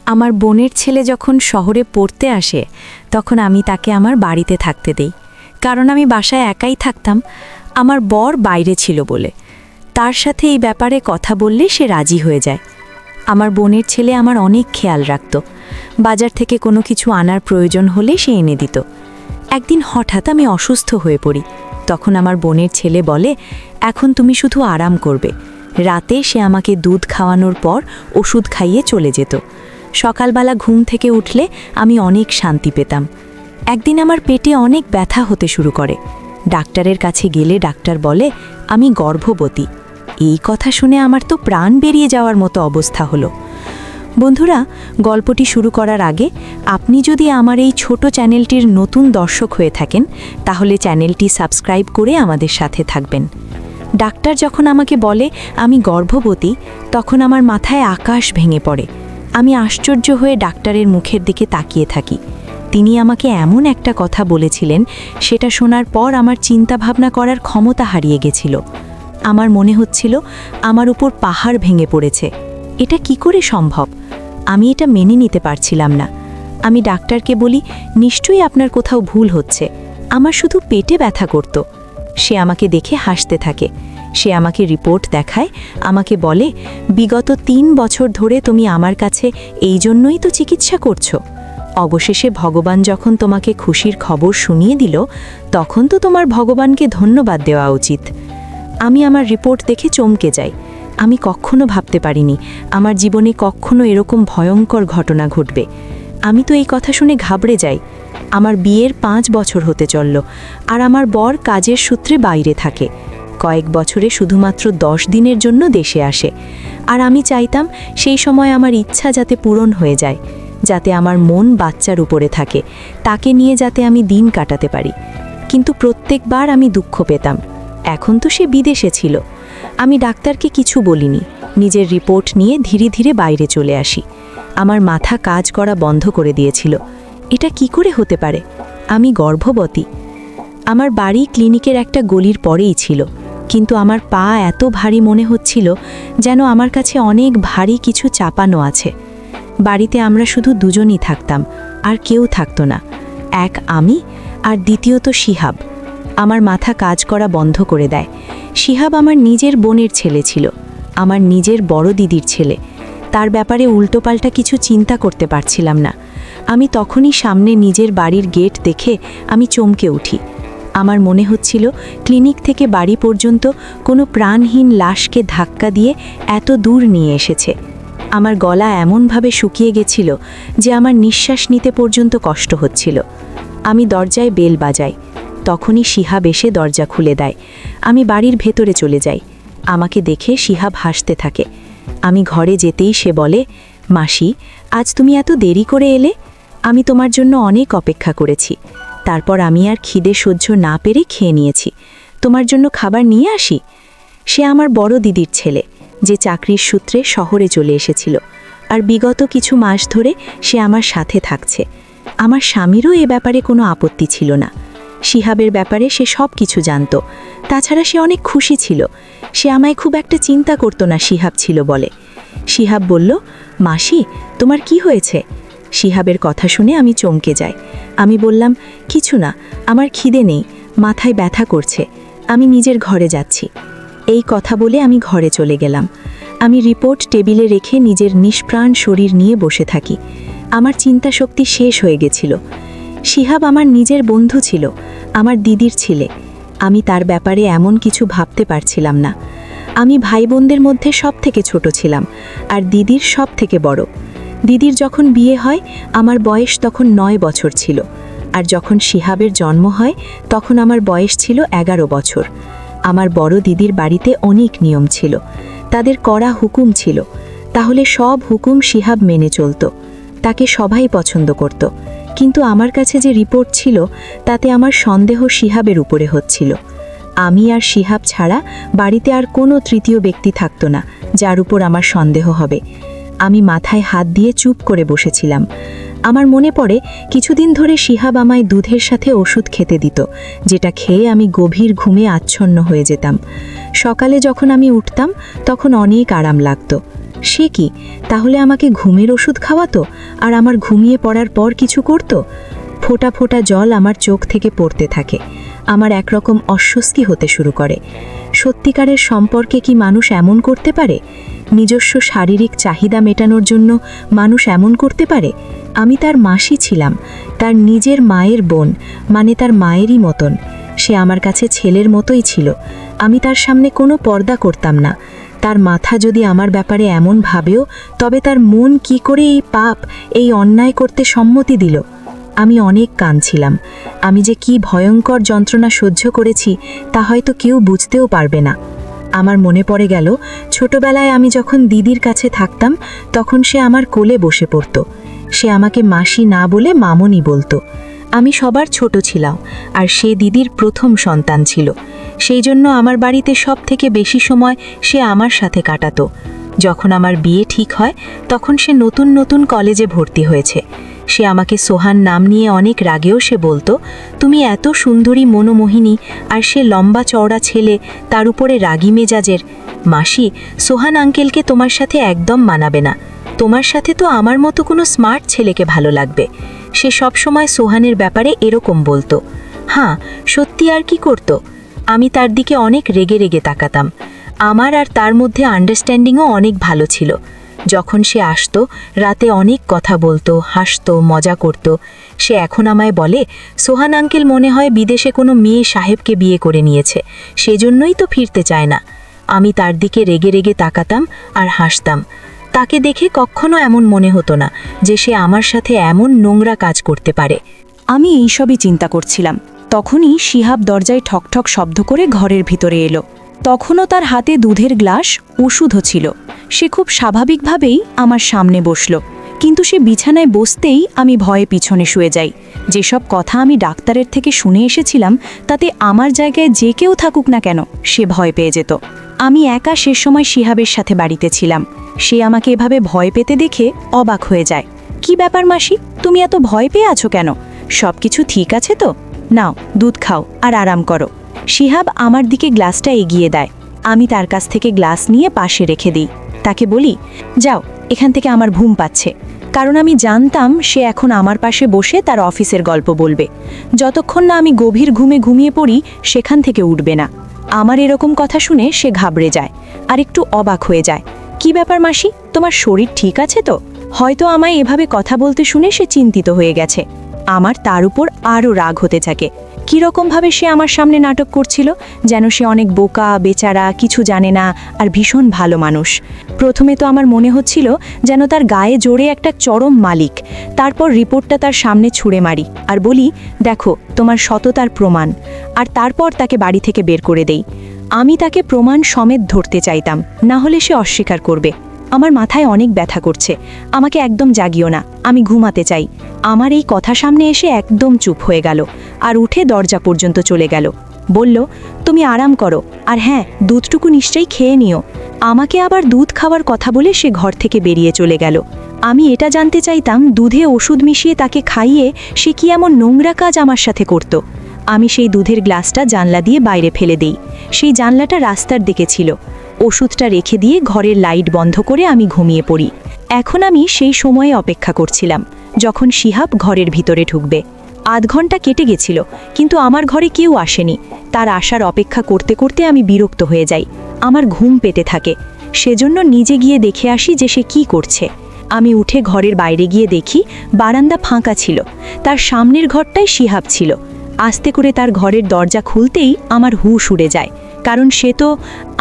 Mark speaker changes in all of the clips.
Speaker 1: আমার বোনের ছেলে যখন শহরে পড়তে আসে তখন আমি তাকে আমার বাড়িতে থাকতে দেই, কারণ আমি বাসায় একাই থাকতাম। আমার বর বাইরে ছিল বলে তার সাথে এই ব্যাপারে কথা বললে সে রাজি হয়ে যায়। আমার বোনের ছেলে আমার অনেক খেয়াল রাখত। বাজার থেকে কোনো কিছু আনার প্রয়োজন হলে সে এনে দিত। একদিন হঠাৎ আমি অসুস্থ হয়ে পড়ি। তখন আমার বোনের ছেলে বলে, এখন তুমি শুধু আরাম করবে। রাতে সে আমাকে দুধ খাওয়ানোর পর ওষুধ খাইয়ে চলে যেত। সকালবেলা ঘুম থেকে উঠলে আমি অনেক শান্তি পেতাম। একদিন আমার পেটে অনেক ব্যথা হতে শুরু করে। ডাক্তারের কাছে গেলে ডাক্তার বলে আমি গর্ভবতী। এই কথা শুনে আমার তো প্রাণ বেরিয়ে যাওয়ার মতো অবস্থা হলো। বন্ধুরা, গল্পটি শুরু করার আগে আপনি যদি আমার এই ছোট চ্যানেলটির নতুন দর্শক হয়ে থাকেন তাহলে চ্যানেলটি সাবস্ক্রাইব করে আমাদের সাথে থাকবেন। ডাক্তার যখন আমাকে বলে আমি গর্ভবতী, তখন আমার মাথায় আকাশ ভেঙে পড়ে। আমি আশ্চর্য হয়ে ডাক্তারের মুখের দিকে তাকিয়ে থাকি। তিনি আমাকে এমন একটা কথা বলেছিলেন, সেটা শোনার পর আমার চিন্তা ভাবনা করার ক্ষমতা হারিয়ে গেছিল। আমার মনে হচ্ছিল আমার উপর পাহাড় ভেঙে পড়েছে। এটা কি করে সম্ভব? আমি এটা মেনে নিতে পারছিলাম না। আমি ডাক্তারকে বলি, নিশ্চয়ই আপনার কোথাও ভুল হচ্ছে, আমার শুধু পেটে ব্যথা করত। সে আমাকে দেখে হাসতে থাকে। সে আমাকে রিপোর্ট দেখায়, আমাকে বলে, বিগত ৩ বছর ধরে তুমি আমার কাছে এই জন্যই তো চিকিৎসা করছো। অবশেষে ভগবান যখন তোমাকে খুশির খবর শুনিয়ে দিল, তখন তো তোমার ভগবানকে ধন্যবাদ দেওয়া উচিত। আমি আমার রিপোর্ট দেখে চমকে যাই। আমি কখনো ভাবতে পারিনি আমার জীবনে কখনো এরকম ভয়ঙ্কর ঘটনা ঘটবে। আমি তো এই কথা শুনে ঘাবড়ে যাই। আমার বিয়ের 5 বছর হতে চলল, আর আমার বর কাজের সূত্রে বাইরে থাকে। কয়েক বছরে শুধুমাত্র 10 দিনের জন্য দেশে আসে। আর আমি চাইতাম সেই সময় আমার ইচ্ছা যাতে পূরণ হয়ে যায়, যাতে আমার মন বাচ্চার উপরে থাকে, তাকে নিয়ে যাতে আমি দিন কাটাতে পারি। কিন্তু প্রত্যেকবার আমি দুঃখ পেতাম। এখন তো সে বিদেশে ছিল। আমি ডাক্তারকে কিছু বলিনি, নিজের রিপোর্ট নিয়ে ধীরে ধীরে বাইরে চলে আসি। আমার মাথা কাজ করা বন্ধ করে দিয়েছিল। এটা কি করে হতে পারে? আমি গর্ভবতী। আমার বাড়ি ক্লিনিকের একটা গলির পরেই ছিল, কিন্তু আমার পা এত ভারী মনে হচ্ছিল যেন আমার কাছে অনেক ভারী কিছু চাপানো আছে। বাড়িতে আমরা শুধু দুজনই থাকতাম, আর কেউ থাকতো না। এক আমি, আর দ্বিতীয়ত শিহাব। আমার মাথা কাজ করা বন্ধ করে দেয়। শিহাব আমার নিজের বোনের ছেলে ছিল, আমার নিজের বড় দিদির ছেলে। তার ব্যাপারে উল্টোপাল্টা কিছু চিন্তা করতে পারছিলাম না। আমি তখনই সামনে নিজের বাড়ির গেট দেখে আমি চমকে উঠি। আমার মনে হচ্ছিল ক্লিনিক থেকে বাড়ি পর্যন্ত কোনো প্রাণহীন লাশকে ধাক্কা দিয়ে এত দূর নিয়ে এসেছে। আমার গলা এমনভাবে শুকিয়ে গেছিল যে আমার নিঃশ্বাস নিতে পর্যন্ত কষ্ট হচ্ছিল। আমি দরজায় বেল বাজাই। তখনই শিহাব এসে দরজা খুলে দেয়। আমি বাড়ির ভেতরে চলে যাই। আমাকে দেখে শিহাব হাসতে থাকে। আমি ঘরে যেতেই সে বলে, মাসি, আজ তুমি এত দেরি করে এলে? আমি তোমার জন্য অনেক অপেক্ষা করেছি। তারপর আমি আর খিদে সহ্য না পেরে খেয়ে নিয়েছি। তোমার জন্য খাবার নিয়ে আসি? সে আমার বড় দিদির ছেলে, যে চাকরির সূত্রে শহরে চলে এসেছিল, আর বিগত কিছু মাস ধরে সে আমার সাথে থাকছে। আমার স্বামীরও এ ব্যাপারে কোনো আপত্তি ছিল না। শিহাবের ব্যাপারে সে সব কিছু জানত। তাছাড়া সে অনেক খুশি ছিল। সে আমায় খুব একটা চিন্তা করতো না শিহাব ছিল বলে। শিহাব বলল, মাসি, তোমার কি হয়েছে? শিহাবের কথা শুনে আমি চমকে যাই। আমি বললাম, কিছু না, আমার খিদে নেই, মাথায় ব্যথা করছে, আমি নিজের ঘরে যাচ্ছি। এই কথা বলে আমি ঘরে চলে গেলাম। আমি রিপোর্ট টেবিলে রেখে নিজের নিষ্প্রাণ শরীর নিয়ে বসে থাকি। আমার চিন্তা শক্তি শেষ হয়ে গেছিল। শিহাব আমার নিজের বন্ধু ছিল, আমার দিদির ছেলে। আমি তার ব্যাপারে এমন কিছু ভাবতে পারছিলাম না। আমি ভাই বোনদের মধ্যে সব থেকে ছোট ছিলাম, আর দিদির সব থেকে বড়। দিদির যখন বিয়ে হয় আমার বয়স তখন 9 বছর ছিল, আর যখন শিহাবের জন্ম হয় তখন আমার বয়স ছিল 11 বছর। আমার বড় দিদির বাড়িতে অনেক নিয়ম ছিল, তাদের কড়া হুকুম ছিল। তাহলে সব হুকুম শিহাব মেনে চলত, তাকে সবাই পছন্দ করত। কিন্তু আমার কাছে যে রিপোর্ট ছিল তাতে আমার সন্দেহ শিহাবের উপরে হচ্ছিল। আমি আর শিহাব ছাড়া বাড়িতে আর কোনো তৃতীয় ব্যক্তি থাকতো না যার উপর আমার সন্দেহ হবে। আমি মাথায় হাত দিয়ে চুপ করে বসেছিলাম। আমার মনে পড়ে কিছুদিন ধরে শিহাব আমায় দুধের সাথে ওষুধ খেতে দিত, যেটা খেয়ে আমি গভীর ঘুমে আচ্ছন্ন হয়ে যেতাম। সকালে যখন আমি উঠতাম তখন অনেক আরাম লাগতো। সে কি, তাহলে আমাকে ঘুমের ওষুধ খাওয়াতো আর আমার ঘুমিয়ে পড়ার পর কিছু করত? ফোঁটা ফোঁটা জল আমার চোখ থেকে পড়তে থাকে। আমার একরকম অস্বস্তি হতে শুরু করে। সত্যিকারের সম্পর্কে কি মানুষ এমন করতে পারে? নিজস্ব শারীরিক চাহিদা মেটানোর জন্য মানুষ এমন করতে পারে? আমি তার মাসি ছিলাম, তার নিজের মায়ের বোন, মানে তার মায়েরই মতন। সে আমার কাছে ছেলের মতোই ছিল। আমি তার সামনে কোনো পর্দা করতাম না। তার মাথা যদি আমার ব্যাপারে এমন ভাবেও, তবে তার মন কি করে এই পাপ, এই অন্যায় করতে সম্মতি দিল? আমি অনেক কাঁদছিলাম। আমি যে কি ভয়ঙ্কর যন্ত্রণা সহ্য করেছি তা হয়তো কেউ বুঝতেও পারবে না। আমার মনে পড়ে গেল, ছোটবেলায় আমি যখন দিদির কাছে থাকতাম তখন সে আমার কোলে বসে পড়ত। সে আমাকে মাসি না বলে মামনি বলতো। আমি সবার ছোট ছিলাম, আর সে দিদির প্রথম সন্তান ছিল। সেই জন্য আমার বাড়িতে সব থেকে বেশি সময় সে আমার সাথে কাটাতো। যখন আমার বিয়ে ঠিক হয় তখন সে নতুন নতুন কলেজে ভর্তি হয়েছে। সে আমাকে সোহান নাম নিয়ে অনেক রাগেও সে বলতো, তুমি এত সুন্দরী মনোমোহিনী, আর সে লম্বা চওড়া ছেলে, তার উপরে রাগী মেজাজের। মাসি, সোহান আঙ্কেলকে তোমার সাথে একদম মানাবে না। তোমার সাথে তো আমার মতো কোনো স্মার্ট ছেলেকে ভালো লাগবে। সে সব সময় সোহানের ব্যাপারে এরকম বলতো। হ্যাঁ, সত্যি আর কি করতো? আমি তার দিকে অনেক রেগে রেগে তাকাতাম। আমার আর তার মধ্যে আন্ডারস্ট্যান্ডিংও অনেক ভালো ছিল। যখন সে আসতো, রাতে অনেক কথা বলতো, হাসতো, মজা করত। সে এখন আমায় বলে, সোহান আঙ্কেল মনে হয় বিদেশে কোনো মেয়ে সাহেবকে বিয়ে করে নিয়েছে, সেজন্যই তো ফিরতে চায় না। আমি তার দিকে রেগে রেগে তাকাতাম আর হাসতাম। তাকে দেখে কখনো এমন মনে হতো না যে সে আমার সাথে এমন নোংরা কাজ করতে পারে। আমি এইসবই চিন্তা করছিলাম। তখনই শিহাব দরজায় ঠকঠক শব্দ করে ঘরের ভিতরে এলো। তখনও তার হাতে দুধের গ্লাস, ওষুধও ছিল। সে খুব স্বাভাবিকভাবেই আমার সামনে বসল, কিন্তু সে বিছানায় বসতেই আমি ভয়ে পিছনে শুয়ে যাই। যেসব কথা আমি ডাক্তারের থেকে শুনে এসেছিলাম তাতে আমার জায়গায় যে কেউ থাকুক না কেন সে ভয় পেয়ে যেত। আমি একা শেষ সময় শিহাবের সাথে বাড়িতে ছিলাম। সে আমাকে এভাবে ভয় পেতে দেখে অবাক হয়ে যায়। কি ব্যাপার মাসি, তুমি এত ভয় পেয়ে আছো কেন? সব কিছু ঠিক আছে তো? নাও, দুধ খাও আর আরাম করো। শিহাব আমার দিকে গ্লাসটা এগিয়ে দেয়। আমি তার কাছ থেকে গ্লাস নিয়ে পাশে রেখে দিই। তাকে বলি, যাও, এখান থেকে আমার ঘুম পাচ্ছে। কারণ আমি জানতাম সে এখন আমার পাশে বসে তার অফিসের গল্প বলবে। যতক্ষণ না আমি গভীর ঘুমে ঘুমিয়ে পড়ি সেখান থেকে উঠবে না। আমার এরকম কথা শুনে সে ঘাবড়ে যায় আর একটু অবাক হয়ে যায়। কি ব্যাপার মাসি, তোমার শরীর ঠিক আছে তো? হয়তো আমায় এভাবে কথা বলতে শুনে সে চিন্তিত হয়ে গেছে। আমার তার উপর আরও রাগ হতে থাকে। কীরকমভাবে সে আমার সামনে নাটক করছিল, যেন সে অনেক বোকা, বেচারা, কিছু জানে না আর ভীষণ ভালো মানুষ। প্রথমে তো আমার মনে হচ্ছিল যেন তার গায়ে জোরে একটা চরম মালিক। তারপর রিপোর্টটা তার সামনে ছুঁড়ে মারি আর বলি, দেখো তোমার সততার প্রমাণ। আর তারপর তাকে বাড়ি থেকে বের করে দেই। আমি তাকে প্রমাণ সমেত ধরতে চাইতাম, না হলে সে অস্বীকার করবে। আমার মাথায় অনেক ব্যথা করছে, আমাকে একদম জাগিও না, আমি ঘুমাতে চাই। আমার এই কথা সামনে এসে একদম চুপ হয়ে গেল আর উঠে দরজা পর্যন্ত চলে গেল। বলল, তুমি আরাম করো, আর হ্যাঁ, দুধটুকু নিশ্চয়ই খেয়ে নিও। আমাকে আবার দুধ খাওয়ার কথা বলে সে ঘর থেকে বেরিয়ে চলে গেল। আমি এটা জানতে চাইতাম, দুধে ওষুধ মিশিয়ে তাকে খাইয়ে সে কি এমন নোংরা কাজ আমার সাথে করত। আমি সেই দুধের গ্লাসটা জানলা দিয়ে বাইরে ফেলে দেই। সেই জানলাটা রাস্তার দিকে ছিল। ওষুধটা রেখে দিয়ে ঘরের লাইট বন্ধ করে আমি ঘুমিয়ে পড়ি। এখন আমি সেই সময়ে অপেক্ষা করছিলাম যখন শিহাব ঘরের ভিতরে ঢুকবে। আধ ঘন্টা কেটে গেছিল, কিন্তু আমার ঘরে কেউ আসেনি। তার আসার অপেক্ষা করতে করতে আমি বিরক্ত হয়ে যাই। আমার ঘুম পেতে থাকে। সেজন্য নিজে গিয়ে দেখে আসি যে সে কি করছে। আমি উঠে ঘরের বাইরে গিয়ে দেখি বারান্দা ফাঁকা ছিল। তার সামনের ঘরটায় শিহাব ছিল। আস্তে করে তার ঘরের দরজা খুলতেই আমার হুঁশ উড়ে যায়, কারণ সে তো।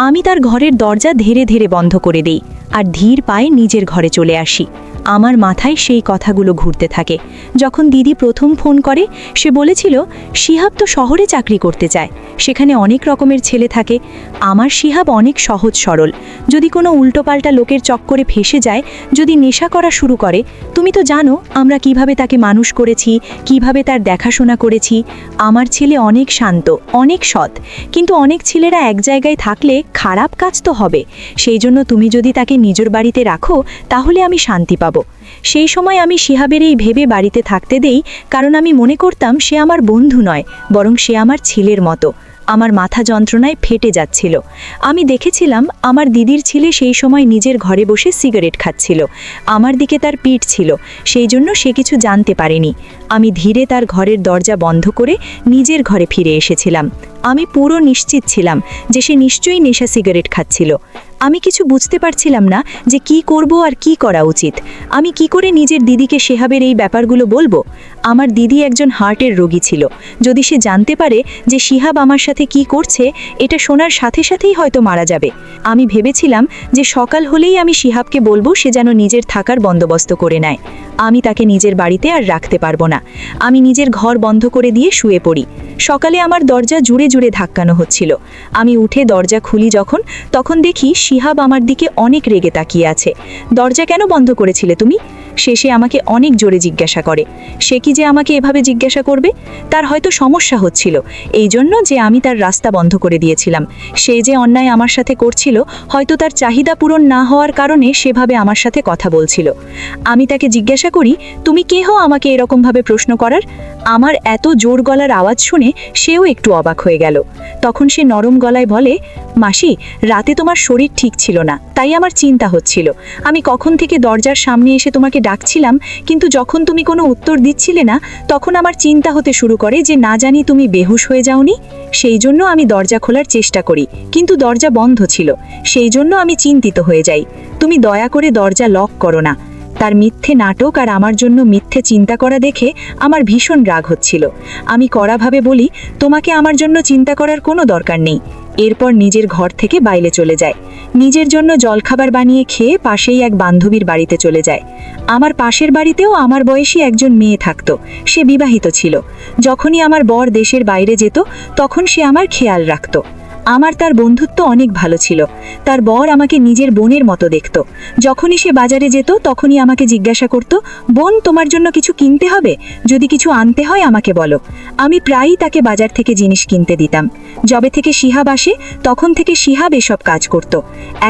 Speaker 1: আমি তার ঘরের দরজা ধীরে ধীরে বন্ধ করে দেই আর ধীর পায়ে নিজের ঘরে চলে আসি। আমার মাথায় সেই কথাগুলো ঘুরতে থাকে। যখন দিদি প্রথম ফোন করে, সে বলেছিল শিহাব তো শহরে চাকরি করতে চায়, সেখানে অনেক রকমের ছেলে থাকে। আমার শিহাব অনেক সহজ সরল। যদি কোনো উল্টোপাল্টা লোকের চক্করে ফেসে যায়, যদি নেশা করা শুরু করে, তুমি তো জানো আমরা কিভাবে তাকে মানুষ করেছি, কিভাবে তার দেখাশোনা করেছি। আমার ছেলে অনেক শান্ত, অনেক সৎ, কিন্তু অনেক ছেলেরা এক জায়গায় থাকলে খারাপ কাজ তো হবে। সেই জন্য তুমি যদি তাকে নিজের বাড়িতে রাখো তাহলে আমি শান্তি পাবো। সেই সময় আমি শিহাবের এই ভেবে বাড়িতে থাকতে দেই, কারণ আমি মনে করতাম সে আমার বন্ধু নয়, বরং সে আমার ছেলের মতো।
Speaker 2: আমার মাথা যন্ত্রণায় ফেটে যাচ্ছিল। আমি দেখেছিলাম আমার দিদির ছেলে সেই সময় নিজের ঘরে বসে সিগারেট খাচ্ছিল। আমার দিকে তার পিঠ ছিল, সেই জন্য সে কিছু জানতে পারেনি। আমি ধীরে তার ঘরের দরজা বন্ধ করে নিজের ঘরে ফিরে এসেছিলাম। আমি পুরো নিশ্চিত ছিলাম যে সে নিশ্চয়ই নেশা সিগারেট খাচ্ছিল। আমি কিছু বুঝতে পারছিলাম না যে কি করব আর কি করা উচিত। আমি কি করে নিজের দিদিকে শেহাবের এই ব্যাপারগুলো বলবো? আমার দিদি একজন হার্টের রোগী ছিল। যদি সে জানতে পারে যে শিহাব আমার সাথে কি করছে, এটা শোনার সাথে সাথেই হয়তো মারা যাবে। আমি ভেবেছিলাম যে সকাল হলেই আমি শিহাবকে বলবো সে যেন নিজের থাকার বন্দোবস্ত করে নেয়। আমি তাকে নিজের বাড়িতে আর রাখতে পারবো না। আমি নিজের ঘর বন্ধ করে দিয়ে শুয়ে পড়ি। সকালে আমার দরজা জুড়ে জুড়ে ধাক্কানো হচ্ছিল। আমি উঠে দরজা খুলি তখন দেখি শিহাব আমার দিকে অনেক রেগে তাকিয়ে আছে। দরজা কেন বন্ধ করেছিলে তুমি? শেষে আমাকে অনেক জোরে জিজ্ঞাসা করে। সে কি যে আমাকে এভাবে জিজ্ঞাসা করবে? তার হয়তো সমস্যা হচ্ছিল এই জন্য যে আমি তার রাস্তা বন্ধ করে দিয়েছিলাম। সে যে অন্যায় আমার সাথে করছিল, হয়তো তার চাহিদা পূরণ না হওয়ার কারণে সেভাবে আমার সাথে কথা বলছিল। আমি তাকে জিজ্ঞাসা করি, তুমি কে হও আমাকে এরকমভাবে প্রশ্ন করার? আমার এত জোর গলার আওয়াজ শুনে সেও একটু অবাক হয়ে গেল। তখন সে নরম গলায় বলে, মাসি, রাতে তোমার শরীর ঠিক ছিল না, তাই আমার চিন্তা হচ্ছিল। আমি কখন থেকে দরজার সামনে এসে তোমাকে ডাকছিলাম, কিন্তু যখন তুমি কোনো উত্তর দিচ্ছিলে না, তখন আমার চিন্তা হতে শুরু করে যে না জানি তুমি বেহুশ হয়ে যাওনি। সেই জন্য আমি দরজা খোলার চেষ্টা করি, কিন্তু দরজা বন্ধ ছিল। সেই জন্য আমি চিন্তিত হয়ে যাই। তুমি দয়া করে দরজা লক করো না। তার মিথ্যে নাটক আর আমার জন্য মিথ্যে চিন্তা করা দেখে আমার ভীষণ রাগ হচ্ছিল। আমি কড়াভাবে বলি, তোমাকে আমার জন্য চিন্তা করার কোনো দরকার নেই। এরপর নিজের ঘর থেকে বাইরে চলে যায়। নিজের জন্য জলখাবার বানিয়ে খেয়ে পাশেই এক বান্ধবীর বাড়িতে চলে যায়। আমার পাশের বাড়িতেও আমার বয়সী একজন মেয়ে থাকতো। সে বিবাহিত ছিল। যখনই আমার বর দেশের বাইরে যেত, তখন সে আমার খেয়াল রাখত। আমার তার বন্ধুত্ব অনেক ভালো ছিল। তার বর আমাকে নিজের বোনের মতো দেখত। যখনই সে বাজারে যেত, তখনই আমাকে জিজ্ঞাসা করত, বোন, তোমার জন্য কিছু কিনতে হবে? যদি কিছু আনতে হয় আমাকে বলো। আমি প্রায়ই তাকে বাজার থেকে জিনিস কিনতে দিতাম। যবে থেকে শিহাব আসে, তখন থেকে শিহাব এসব কাজ করত।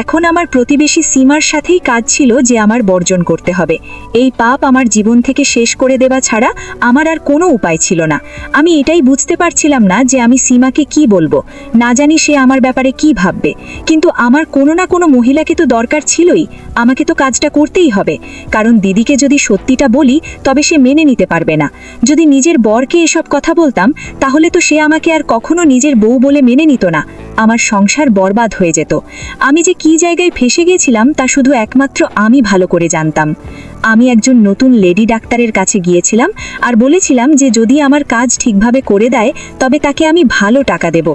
Speaker 2: এখন আমার প্রতিবেশী সীমার সাথেই কাজ ছিল যে আমার বর্জন করতে হবে। এই পাপ আমার জীবন থেকে শেষ করে দেওয়া ছাড়া আমার আর কোনো উপায় ছিল না। আমি এটাই বুঝতে পারছিলাম না যে আমি সীমাকে কি বলবো। না জানি সে আমার ব্যাপারে কি ভাববে, কিন্তু আমার কোনো না কোনো মহিলাকে তো দরকার ছিলই। আমাকে তো কাজটা করতেই হবে, কারণ দিদিকে যদি সত্যিটা বলি তবে সে মেনে নিতে পারবে না। যদি নিজের বরকে এসব কথা বলতাম, তাহলে তো সে আমাকে আর কখনো নিজের বউ বলে মেনে নিত না। আমার সংসার বরবাদ হয়ে যেত। আমি যে কি জায়গায় ফেসে গেছিলাম তা শুধু একমাত্র আমি ভালো করে জানতাম। আমি একজন নতুন লেডি ডাক্তারের কাছে গিয়েছিলাম আর বলেছিলাম যে যদি আমার কাজ ঠিকভাবে করে দেয় তবে তাকে আমি ভালো টাকা দেব।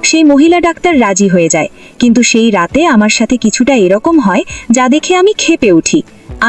Speaker 2: সেই মহিলা ডাক্তার রাজি হয়ে যায়, কিন্তু সেই রাতে আমার সাথে কিছুটা এরকম হয় যা দেখে আমি ক্ষেপে উঠি।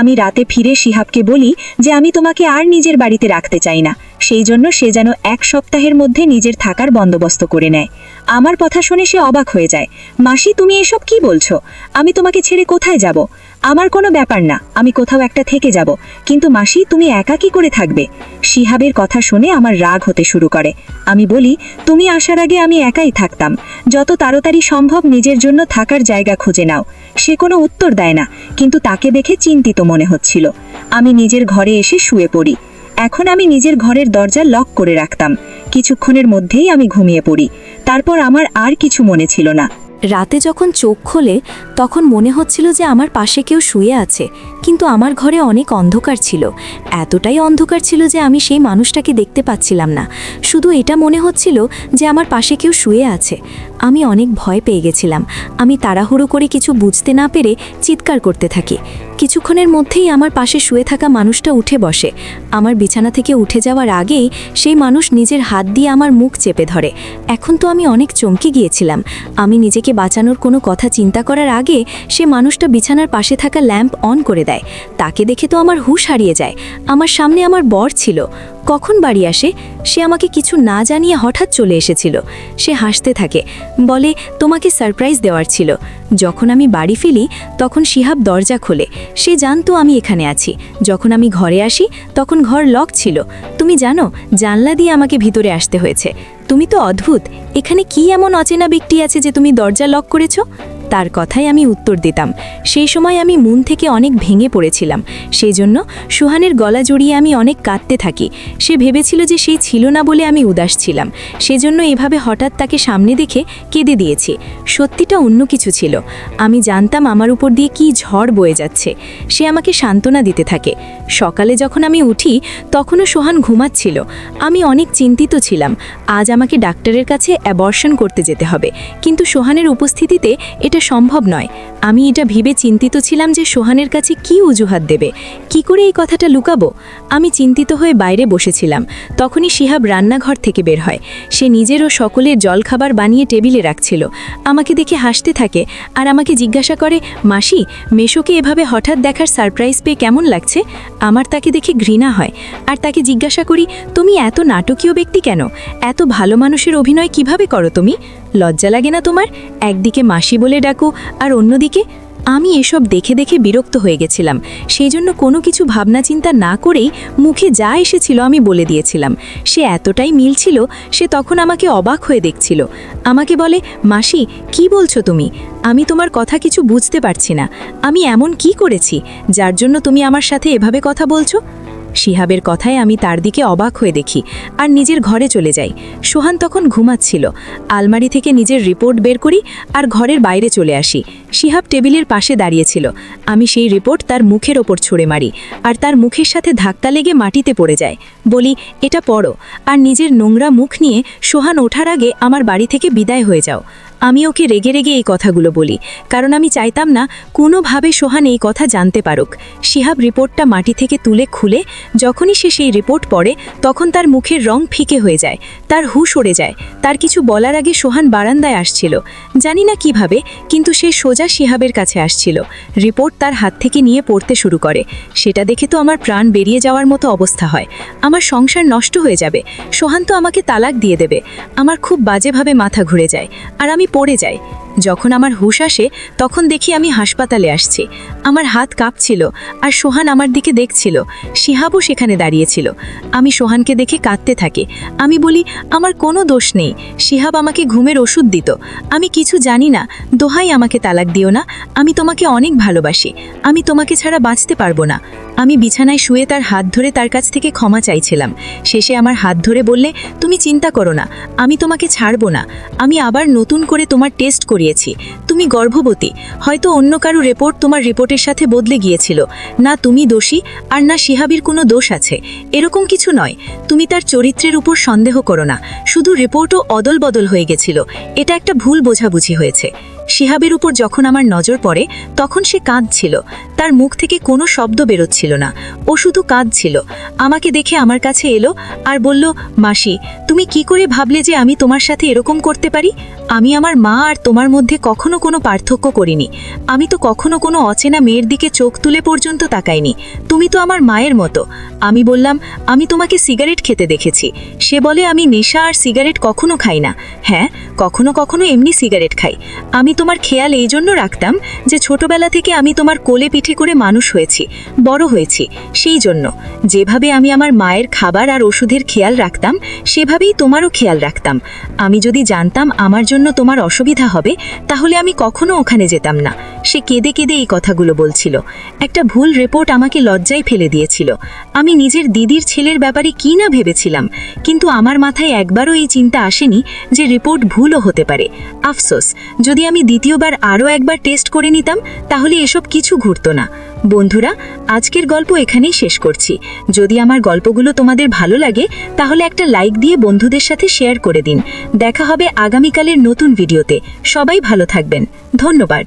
Speaker 2: আমি রাতে ফিরে শিহাবকে বলি যে আমি তোমাকে আর নিজের বাড়িতে রাখতে চাই না। সেই জন্য সে যেন 1 সপ্তাহের মধ্যে নিজের থাকার বন্দোবস্ত করে নেয়। আমার কথা শুনে সে অবাক হয়ে যায়। মাসি, তুমি এসব কি বলছো? আমি তোমাকে ছেড়ে কোথায় যাব? আমার কোনো ব্যাপার না, আমি কোথাও একটা থেকে যাব, কিন্তু মাসি, তুমি একা কি করে থাকবে? শিহাবের কথা শুনে আমার রাগ হতে শুরু করে। আমি বলি, তুমি আসার আগে আমি একাই থাকতাম। যত তাড়াতাড়ি সম্ভব নিজের জন্য থাকার জায়গা খুঁজে নাও। সে কোনো উত্তর দেয় না, কিন্তু তাকে দেখে চিন্তিত মনে হচ্ছিল। আমি নিজের ঘরে এসে শুয়ে পড়ি। এখন আমি নিজের ঘরের দরজা লক করে রাখতাম। কিছুক্ষণের মধ্যেই আমি ঘুমিয়ে পড়ি। তারপর আমার আর কিছু মনে ছিল না।
Speaker 1: রাতে যখন চোখ খোলে তখন মনে হচ্ছিল যে আমার পাশে কেউ শুয়ে আছে, কিন্তু আমার ঘরে অনেক অন্ধকার ছিল। এতটাই অন্ধকার ছিল যে আমি সেই মানুষটাকে দেখতে পাচ্ছিলাম না। শুধু এটা মনে হচ্ছিল যে আমার পাশে কেউ শুয়ে আছে। আমি অনেক ভয় পেয়ে গেছিলাম। আমি তাড়াহুড়ো করে কিছু বুঝতে না পেরে চিৎকার করতে থাকি। কিছুক্ষণের মধ্যেই আমার পাশে শুয়ে থাকা মানুষটা উঠে বসে। আমার বিছানা থেকে উঠে যাওয়ার আগেই সেই মানুষ নিজের হাত দিয়ে আমার মুখ চেপে ধরে। এখন তো আমি অনেক চমকে গিয়েছিলাম। আমি নিজেকে বাঁচানোর কোনো কথা চিন্তা করার আগে সে মানুষটা বিছানার পাশে থাকা ল্যাম্প অন করে দেয়। তাকে দেখে তো আমার হুঁশ হারিয়ে যায়। আমার সামনে আমার বর ছিল। কখন বাড়ি আসে সে আমাকে কিছু না জানিয়ে হঠাৎ চলে এসেছিল। সে হাসতে থাকে, বলে, তোমাকে সারপ্রাইজ দেওয়ার ছিল। যখন আমি বাড়ি ফিরি তখন শিহাব দরজা খোলে। সে জানতো আমি এখানে আছি। যখন আমি ঘরে আসি তখন ঘর লক ছিল। তুমি জানো, জানলা দিয়ে আমাকে ভিতরে আসতে হয়েছে। তুমি তো অদ্ভুত। এখানে কি এমন অচেনা ব্যক্তি আছে যে তুমি দরজা লক করেছো? তার কথাই আমি উত্তর দিতাম। সেই সময় আমি মন থেকে অনেক ভেঙে পড়েছিলাম। সেই জন্য সুহানের গলা জড়িয়ে আমি অনেক কাঁদতে থাকি। সে ভেবেছিল যে সেই ছিল না বলে আমি উদাস ছিলাম, সেজন্য এভাবে হঠাৎ তাকে সামনে দেখে কেঁদে দিয়েছি। সত্যিটা অন্য কিছু ছিল। আমি জানতাম আমার উপর দিয়ে কী ঝড় বয়ে যাচ্ছে। সে আমাকে সান্ত্বনা দিতে থাকে। সকালে যখন আমি উঠি তখনও সোহান ঘুমাচ্ছিল। আমি অনেক চিন্তিত ছিলাম। আজ আমাকে ডাক্তারের কাছে অ্যাবর্শন করতে যেতে হবে, কিন্তু সোহানের উপস্থিতিতে এটা সম্ভব নয়। আমি এটা ভেবে চিন্তিত ছিলাম যে সোহানের কাছে কি অজুহাত দেবে, কি করে এই কথাটা লুকাবো। আমি চিন্তিত হয়ে বাইরে বসেছিলাম। তখনই শিহাব রান্নাঘর থেকে বের হয়। সে নিজেরও সকলের জলখাবার বানিয়ে টেবিলে রাখছিল। আমাকে দেখে হাসতে থাকে আর আমাকে জিজ্ঞাসা করে, মাসি, মেশোকে এভাবে হঠাৎ দেখার সারপ্রাইজ পেয়ে কেমন লাগছে? আমার তাকে দেখে ঘৃণা হয় আর তাকে জিজ্ঞাসা করি, তুমি এত নাটকীয় ব্যক্তি কেন? এত ভালো মানুষের অভিনয় কিভাবে করো তুমি? লজ্জা লাগে না তোমার? একদিকে মাসি বলে ডাকো আর অন্যদিকে। আমি এসব দেখে দেখে বিরক্ত হয়ে গেছিলাম। সেই জন্য কোনো কিছু ভাবনা চিন্তা না করেই মুখে যা এসেছিল আমি বলে দিয়েছিলাম। সে এতটাই মিল ছিল, সে তখন আমাকে অবাক হয়ে দেখছিল। আমাকে বলে, মাসি, কি বলছো তুমি? আমি তোমার কথা কিছু বুঝতে পারছি না। আমি এমন কি করেছি যার জন্য তুমি আমার সাথে এভাবে কথা বলছো? শিহাবের কথায় আমি তার দিকে অবাক হয়ে দেখি আর নিজের ঘরে চলে যাই। সোহান তখন ঘুমাচ্ছিল। আলমারি থেকে নিজের রিপোর্ট বের করি আর ঘরের বাইরে চলে আসি। শিহাব টেবিলের পাশে দাঁড়িয়েছিল। আমি সেই রিপোর্ট তার মুখের ওপর ছুঁড়ে মারি আর তার মুখের সাথে ধাক্কা লেগে মাটিতে পড়ে যায়। বলি, এটা পড়ো আর নিজের নোংরা মুখ নিয়ে সোহান ওঠার আগে আমার বাড়ি থেকে বিদায় হয়ে যাও। আমি ওকে রেগে রেগে এই কথাগুলো বলি, কারণ আমি চাইতাম না কোনোভাবে সোহান এই কথা জানতে পারুক। শিহাব রিপোর্টটা মাটি থেকে তুলে খুলে যখনই সে সেই রিপোর্ট পড়ে তখন তার মুখের রং ফিকে হয়ে যায়, তার হুঁশ উড়ে যায়। তার কিছু বলার আগে সোহান বারান্দায় আসছিল। জানি না কিভাবে, কিন্তু সে সোজা শিহাবের কাছে আসছিল। রিপোর্ট তার হাত থেকে নিয়ে পড়তে শুরু করে। সেটা দেখে তো আমার প্রাণ বেরিয়ে যাওয়ার মতো অবস্থা হয়। আমার সংসার নষ্ট হয়ে যাবে। সোহান তো আমাকে তালাক দিয়ে দেবে। আমার খুব বাজেভাবে মাথা ঘুরে যায় আর আমি পড়ে যাই। যখন আমার হুঁশ আসে তখন দেখি আমি হাসপাতালে আসছি। আমার হাত কাঁপছিল আর সোহান আমার দিকে দেখছিল। শিহাবও সেখানে দাঁড়িয়েছিল। আমি সোহানকে দেখে কাঁদতে থাকি। আমি বলি, আমার কোনো দোষ নেই। শিহাব আমাকে ঘুমের ওষুধ দিত। আমি কিছু জানি না। দোহাই, আমাকে তালাক দিও না। আমি তোমাকে অনেক ভালোবাসি। আমি তোমাকে ছাড়া বাঁচতে পারবো না। আমি বিছানায় শুয়ে তার হাত ধরে তার কাছ থেকে ক্ষমা চাইছিলাম। শেষে আমার হাত ধরে বললে, তুমি চিন্তা করো না, আমি তোমাকে ছাড়বো না। আমি আবার নতুন করে তোমার টেস্ট করিয়েছি। তুমি গর্ভবতী। হয়তো অন্য কারো রিপোর্ট তোমার রিপোর্টের সাথে বদলে গিয়েছিল। না তুমি দোষী আর না শিহাবির কোনো দোষ আছে, এরকম কিছু নয়। তুমি তার চরিত্রের উপর সন্দেহ করো না। শুধু রিপোর্টও অদল বদল হয়ে গেছিল। এটা একটা ভুল বোঝাবুঝি হয়েছে। শিহাবের উপর যখন আমার নজর পড়ে তখন সে কাঁদছিল। তার মুখ থেকে কোনো শব্দ বেরোচ্ছিল না। ও শুধু কাঁদছিল। আমাকে দেখে আমার কাছে এলো আর বলল, মাসি, তুমি কি করে ভাবলে যে আমি তোমার সাথে এরকম করতে পারি? আমি আমার মা আর তোমার মধ্যে কখনো কোনো পার্থক্য করিনি। আমি তো কখনো কোনো অচেনা মেয়ের দিকে চোখ তুলে পর্যন্ত তাকাইনি। তুমি তো আমার মায়ের মতো। আমি বললাম, আমি তোমাকে সিগারেট খেতে দেখেছি। সে বলে, আমি নেশা আর সিগারেট কখনো খাই না। হ্যাঁ, কখনো কখনো এমনি সিগারেট খাই। আমি তোমার খেয়াল এই জন্য রাখতাম যে ছোটবেলা থেকে আমি তোমার কোলে পিঠে করে মানুষ হয়েছি, বড় হয়েছি। সেই জন্য যেভাবে আমি আমার মায়ের খাবার আর ওষুধের খেয়াল রাখতাম সেভাবেই তোমারও খেয়াল রাখতাম। আমি যদি জানতাম আমার জন্য তোমার অসুবিধা হবে তাহলে আমি কখনো ওখানে যেতাম না। সে কেঁদে কেঁদে এই কথাগুলো বলছিল। একটা ভুল রিপোর্ট আমাকে লজ্জায় ফেলে দিয়েছিল। আমি নিজের দিদির ছেলের ব্যাপারে কি না ভেবেছিলাম, কিন্তু আমার মাথায় একবারও এই চিন্তা আসেনি যে রিপোর্ট ভুলও হতে পারে। আফসোস, যদি আমি দ্বিতীয়বার আরও একবার টেস্ট করে নিতাম তাহলে এসব কিছু ঘটতো না। বন্ধুরা, আজকের গল্প এখানেই শেষ করছি। যদি আমার গল্পগুলো তোমাদের ভালো লাগে তাহলে একটা লাইক দিয়ে বন্ধুদের সাথে শেয়ার করে দিন। দেখা হবে আগামীকালের নতুন ভিডিওতে। সবাই ভালো থাকবেন। ধন্যবাদ।